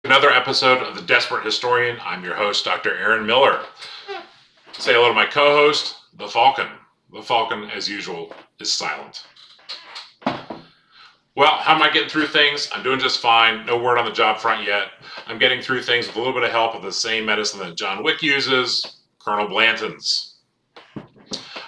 Another episode of The Desperate Historian. I'm your host, Dr. Aaron Miller. Say hello to my co-host, the Falcon. The Falcon, as usual, is silent. Well, how am I getting through things? I'm doing just fine. No word on the job front yet. I'm getting through things with a little bit of help of the same medicine that John Wick uses, Colonel Blanton's.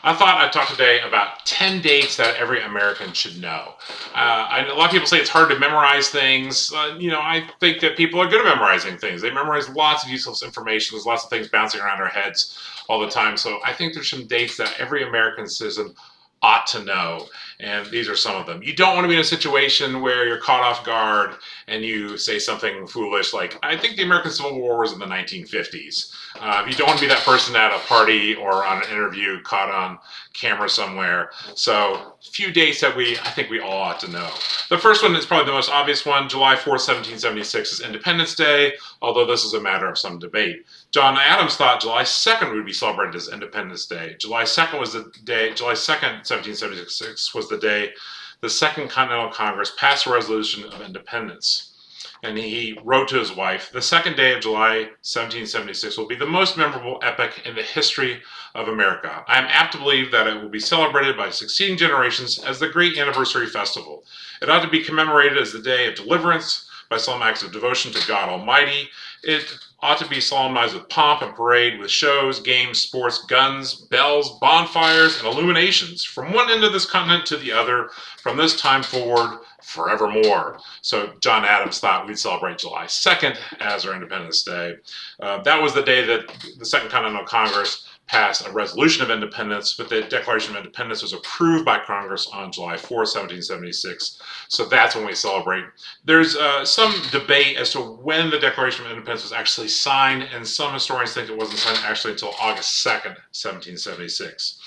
I thought I'd talk today about 10 dates that every American should know. A lot of people say it's hard to memorize things. I think that people are good at memorizing things. They memorize lots of useless information. There's lots of things bouncing around our heads all the time. So I think there's some dates that every American citizen ought to know. And these are some of them. You don't want to be in a situation where you're caught off guard and you say something foolish like, I think the American Civil War was in the 1950s. You don't want to be that person at a party or on an interview caught on camera somewhere. So a few dates that I think we all ought to know. The first one is probably the most obvious one. July 4th, 1776 is Independence Day, although this is a matter of some debate. John Adams thought July 2nd would be celebrated as Independence Day. July 2nd, 1776 was the day the Second Continental Congress passed a resolution of independence. And he wrote to his wife, the second day of July 1776 will be the most memorable epoch in the history of America. I am apt to believe that it will be celebrated by succeeding generations as the great anniversary festival. It ought to be commemorated as the day of deliverance by solemn acts of devotion to God Almighty. It ought to be solemnized with pomp and parade, with shows, games, sports, guns, bells, bonfires, and illuminations from one end of this continent to the other, from this time forward, forevermore. So John Adams thought we'd celebrate July 2nd as our Independence Day. That was the day that the Second Continental Congress passed a resolution of independence, but the Declaration of Independence was approved by Congress on July 4th, 1776. So that's when we celebrate. There's some debate as to when the Declaration of Independence was actually signed, and some historians think it wasn't signed actually until August 2nd, 1776.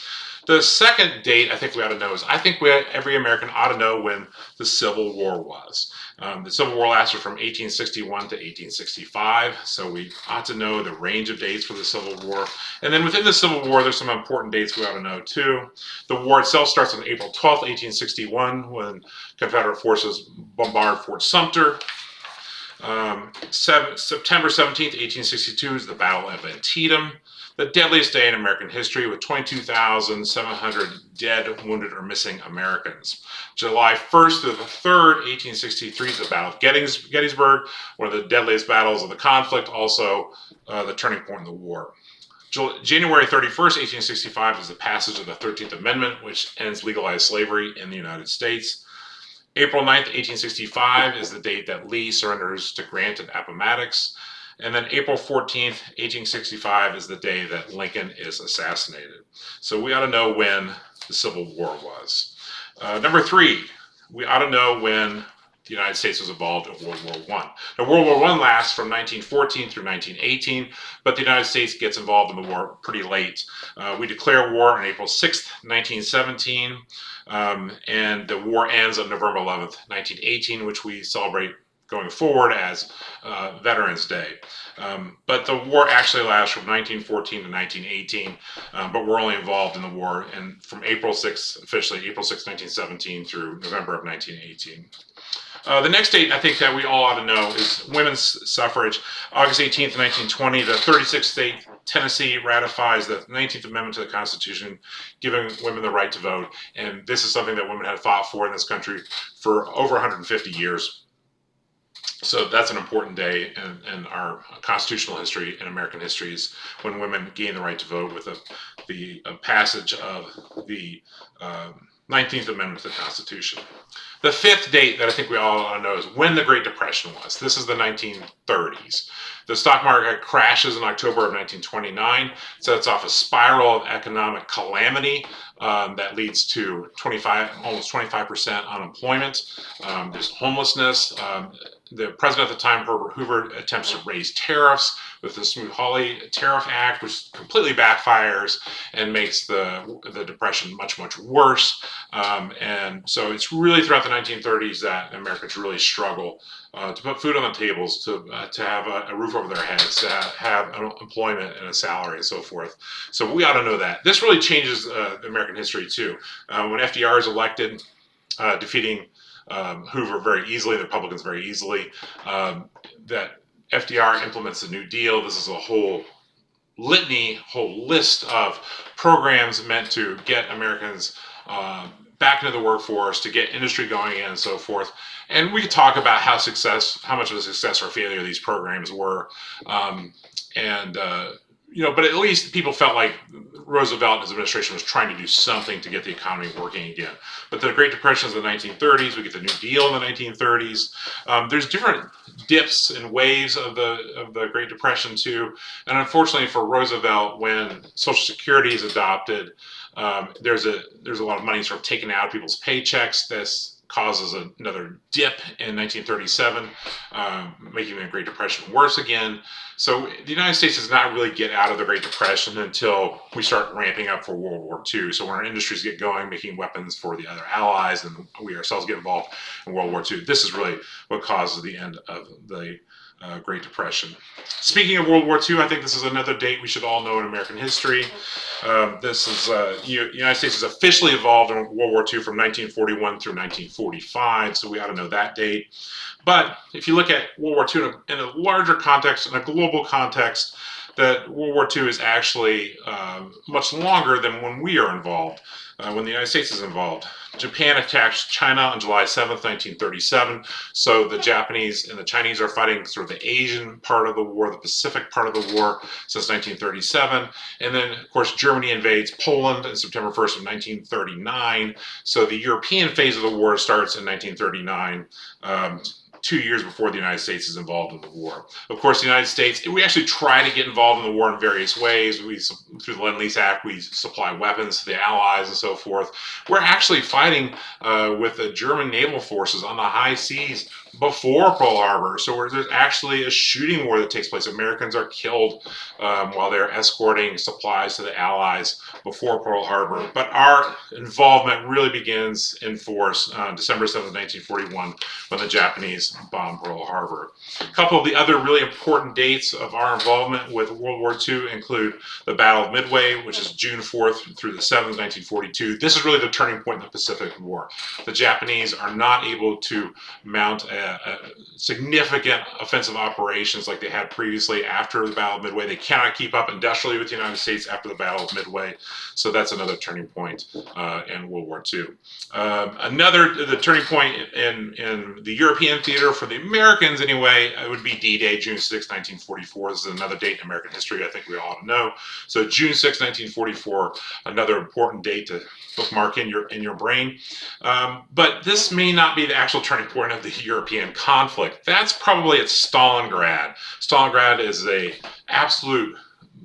The second date I think we ought to know is every American ought to know when the Civil War was. The Civil War lasted from 1861 to 1865, so we ought to know the range of dates for the Civil War. And then within the Civil War, there's some important dates we ought to know too. The war itself starts on April 12th, 1861, when Confederate forces bombard Fort Sumter. September 17th, 1862 is the Battle of Antietam, the deadliest day in American history with 22,700 dead, wounded, or missing Americans. July 1st through the 3rd, 1863 is the Battle of Gettysburg, one of the deadliest battles of the conflict, also the turning point in the war. January 31st, 1865 is the passage of the 13th Amendment, which ends legalized slavery in the United States. April 9th, 1865 is the date that Lee surrenders to Grant at Appomattox. And then April 14th, 1865 is the day that Lincoln is assassinated. So we ought to know when the Civil War was. Number 3, we ought to know when the United States was involved in World War I. Now, World War I lasts from 1914 through 1918, but the United States gets involved in the war pretty late. We declare war on April 6th, 1917, and the war ends on November 11th, 1918, which we celebrate going forward as Veterans Day. But the war actually lasts from 1914 to 1918, but we're only involved in the war from April 6th, officially April 6th, 1917 through November of 1918. The next date I think that we all ought to know is women's suffrage. August 18th, 1920, the 36th state, Tennessee, ratifies the 19th Amendment to the Constitution, giving women the right to vote. And this is something that women have fought for in this country for over 150 years. So that's an important day in our constitutional history and American history is when women gain the right to vote with the passage of the 19th Amendment to the Constitution. The fifth date that I think we all ought to know is when the Great Depression was. This is the 1930s. The stock market crashes in October of 1929, sets off a spiral of economic calamity that leads to almost 25% unemployment. There's homelessness. The president at the time, Herbert Hoover, attempts to raise tariffs with the Smoot-Hawley Tariff Act, which completely backfires and makes the Depression much, much worse. And so it's really throughout the 1930s that Americans really struggle to put food on the tables, to have a roof over their heads, to have employment and a salary and so forth. So we ought to know that. This really changes American history too. When FDR is elected, defeating Hoover very easily, the Republicans very easily, that FDR implements the New Deal. This is a whole list of programs meant to get Americans back into the workforce, to get industry going again, and so forth. And we could talk about how much of a success or failure these programs were, and but at least people felt like Roosevelt and his administration was trying to do something to get the economy working again. But the Great Depression is the 1930s. We get the New Deal in the 1930s. There's different dips and waves of the Great Depression too. And unfortunately for Roosevelt, when Social Security is adopted, there's a lot of money sort of taken out of people's paychecks. This causes another dip in 1937, making the Great Depression worse again. So the United States does not really get out of the Great Depression until we start ramping up for World War II. So when our industries get going, making weapons for the other allies, and we ourselves get involved in World War II, this is really what causes the end of the Great Depression. Speaking of World War II, I think this is another date we should all know in American history. This is United States is officially involved in World War II from 1941 through 1945, so we ought to know that date. But if you look at World War II in a larger context, in a global context, that World War II is actually much longer than when we are involved, when the United States is involved. Japan attacked China on July 7th, 1937. So the Japanese and the Chinese are fighting sort of the Asian part of the war, the Pacific part of the war since 1937. And then, of course, Germany invades Poland on September 1st of 1939. So the European phase of the war starts in 1939. 2 years before the United States is involved in the war. Of course, the United States, we actually try to get involved in the war in various ways. Through the Lend-Lease Act, we supply weapons to the Allies and so forth. We're actually fighting with the German naval forces on the high seas before Pearl Harbor. So there's actually a shooting war that takes place. Americans are killed while they're escorting supplies to the Allies before Pearl Harbor. But our involvement really begins in force on December 7th, 1941, when the Japanese bombed Pearl Harbor. A couple of the other really important dates of our involvement with World War II include the Battle of Midway, which is June 4th through the 7th, 1942. This is really the turning point in the Pacific War. The Japanese are not able to mount significant offensive operations like they had previously after the Battle of Midway. They cannot keep up industrially with the United States after the Battle of Midway. So that's another turning point in World War II. The turning point in the European theater for the Americans anyway, it would be D-Day, June 6, 1944. This is another date in American history I think we all ought to know. So June 6, 1944, another important date to bookmark in your brain. But this may not be the actual turning point of the European conflict. That's probably at Stalingrad. Stalingrad is a absolute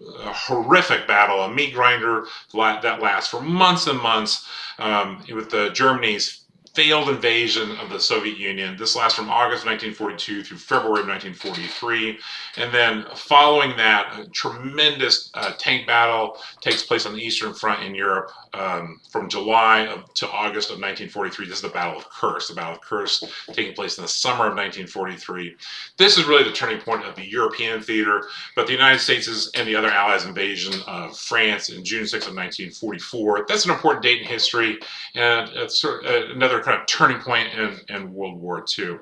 horrific battle, a meat grinder that lasts for months and months with the Germany's failed invasion of the Soviet Union. This lasts from August 1942 through February of 1943. And then following that, a tremendous tank battle takes place on the Eastern Front in Europe from July to August of 1943. This is the Battle of Kursk. The Battle of Kursk taking place in the summer of 1943. This is really the turning point of the European theater, but the United States and the other Allies' invasion of France in June 6 of 1944. That's an important date in history, and it's another kind of turning point in World War II.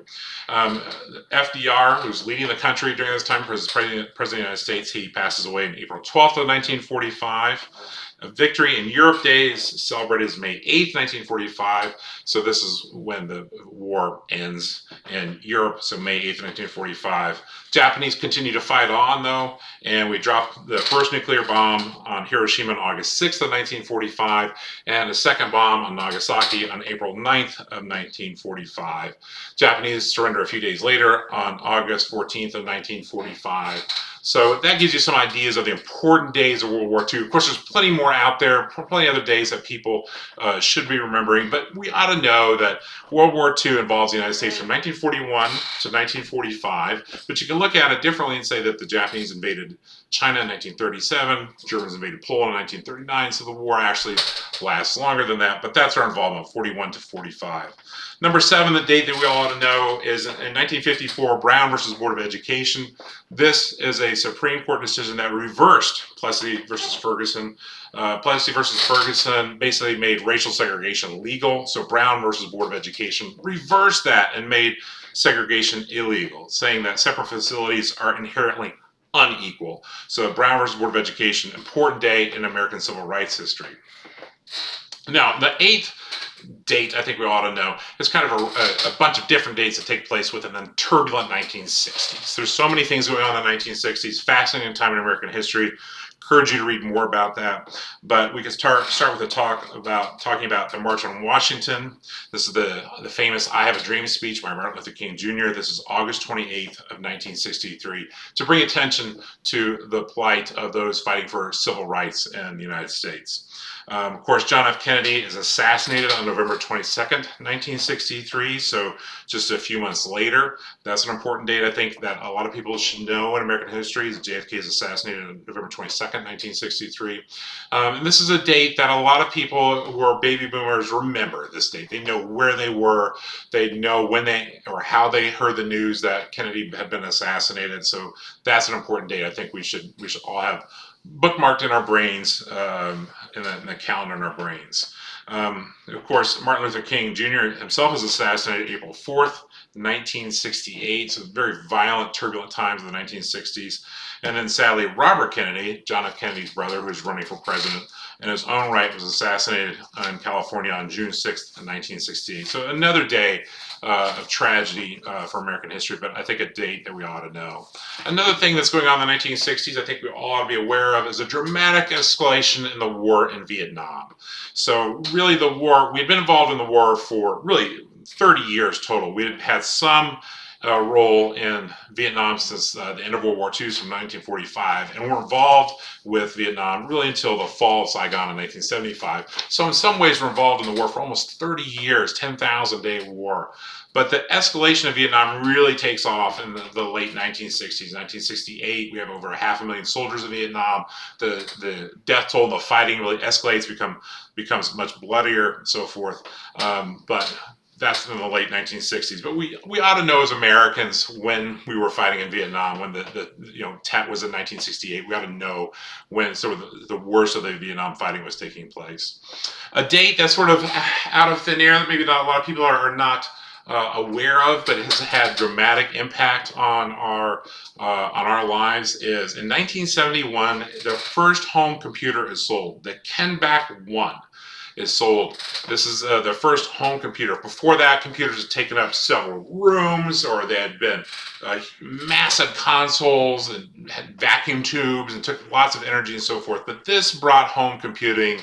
FDR, who's leading the country during this time, as President of the United States, he passes away on April 12th of 1945. Victory in Europe Day is celebrated as May 8th, 1945. So this is when the war ends in Europe, so May 8th, 1945. Japanese continue to fight on, though, and we dropped the first nuclear bomb on Hiroshima on August 6th of 1945, and a second bomb on Nagasaki on April 9th of 1945. Japanese surrender a few days later on August 14th of 1945. So that gives you some ideas of the important days of World War II. Of course, there's plenty more out there, plenty of other days that people should be remembering, but we ought to know that World War II involves the United States from 1941 to 1945, but you can look at it differently and say that the Japanese invaded China in 1937, the Germans invaded Poland in 1939, so the war actually lasts longer than that, but that's our involvement, 41 to 45. Number 7, the date that we all ought to know is in 1954, Brown versus Board of Education. This is a Supreme Court decision that reversed Plessy versus Ferguson. Plessy versus Ferguson basically made racial segregation legal. So Brown versus Board of Education reversed that and made segregation illegal, saying that separate facilities are inherently unequal. So Brown versus Board of Education, important day in American civil rights history. Now, the eighth date I think we ought to know is kind of a bunch of different dates that take place within the turbulent 1960s. There's so many things going on in the 1960s, fascinating time in American history. Encourage you to read more about that. But we could start with talking about the March on Washington. This is the famous "I Have a Dream" speech by Martin Luther King Jr. This is August 28th of 1963 to bring attention to the plight of those fighting for civil rights in the United States. Of course, John F. Kennedy is assassinated on November 22nd, 1963, so just a few months later. That's an important date, I think, that a lot of people should know in American history. JFK is assassinated on November 22nd, 1963. And this is a date that a lot of people who are baby boomers remember this date. They know where they were. They know when they or how they heard the news that Kennedy had been assassinated. So that's an important date I think we should all have bookmarked in our brains, in the calendar in our brains. Of course, Martin Luther King Jr. himself was assassinated April 4th, 1968, so very violent, turbulent times in the 1960s. And then sadly, Robert Kennedy, John F. Kennedy's brother, who was running for president, in his own right was assassinated in California on June 6th, 1968. So another day of tragedy for American history, but I think a date that we ought to know. Another thing that's going on in the 1960s I think we all ought to be aware of is a dramatic escalation in the war in Vietnam. So really the war, we'd been involved in the war for really 30 years total. We had had some role in Vietnam since the end of World War II, from 1945, and we're involved with Vietnam really until the fall of Saigon in 1975. So in some ways we're involved in the war for almost 30 years, 10,000-day war. But the escalation of Vietnam really takes off in the late 1960s. 1968, we have over 500,000 soldiers in Vietnam. The death toll, the fighting really escalates, becomes much bloodier, and so forth. But that's in the late 1960s. But we ought to know as Americans when we were fighting in Vietnam, when the Tet was in 1968. We ought to know when sort of the worst of the Vietnam fighting was taking place. A date that's sort of out of thin air that maybe not a lot of people are not aware of, but it has had dramatic impact on our lives, is in 1971 the first home computer is sold. The Kenback 1 is sold. This is the first home computer. Before that, computers had taken up several rooms, or they had been massive consoles and had vacuum tubes and took lots of energy and so forth. But this brought home computing.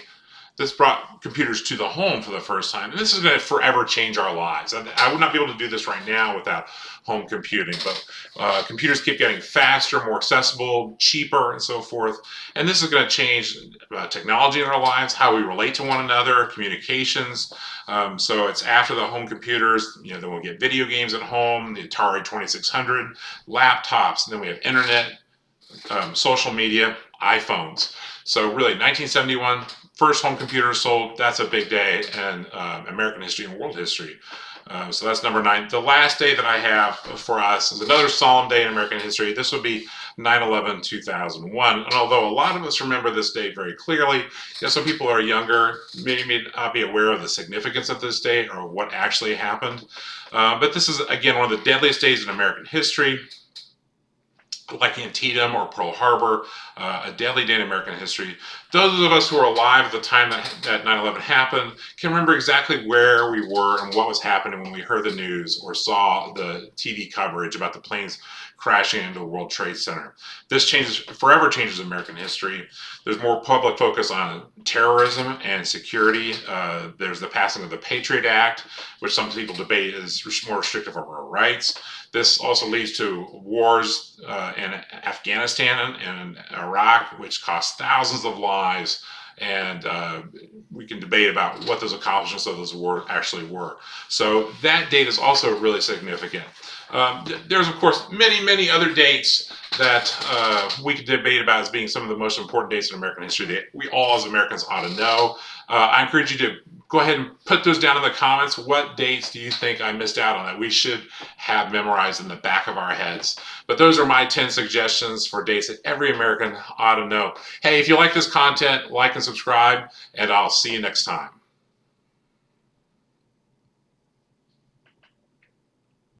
This brought computers to the home for the first time. And this is going to forever change our lives. I would not be able to do this right now without home computing, but computers keep getting faster, more accessible, cheaper, and so forth. And this is going to change technology in our lives, how we relate to one another, communications. So it's after the home computers, then we'll get video games at home, the Atari 2600, laptops, and then we have internet, social media, iPhones. So really, 1971, first home computer sold. That's a big day in American history and world history. So that's number 9. The last day that I have for us is another solemn day in American history. This would be 9/11/2001. And although a lot of us remember this date very clearly, some people are younger, may not be aware of the significance of this date or what actually happened. But this is, again, one of the deadliest days in American history. Like Antietam or Pearl Harbor, a deadly day in American history. Those of us who are alive at the time that 9/11 happened can remember exactly where we were and what was happening when we heard the news or saw the TV coverage about the planes crashing into the World Trade Center. This forever changes American history. There's more public focus on terrorism and security. There's the passing of the Patriot Act, which some people debate is more restrictive of our rights. This also leads to wars in Afghanistan and Iraq, which cost thousands of lives. And we can debate about what those accomplishments of those wars actually were. So that date is also really significant. There's, of course, many other dates that we could debate about as being some of the most important dates in American history that we all as Americans ought to know. I encourage you to go ahead and put those down in the comments. What dates do you think I missed out on that we should have memorized in the back of our heads? But those are my 10 suggestions for dates that every American ought to know. Hey, if you like this content, like and subscribe, and I'll see you next time.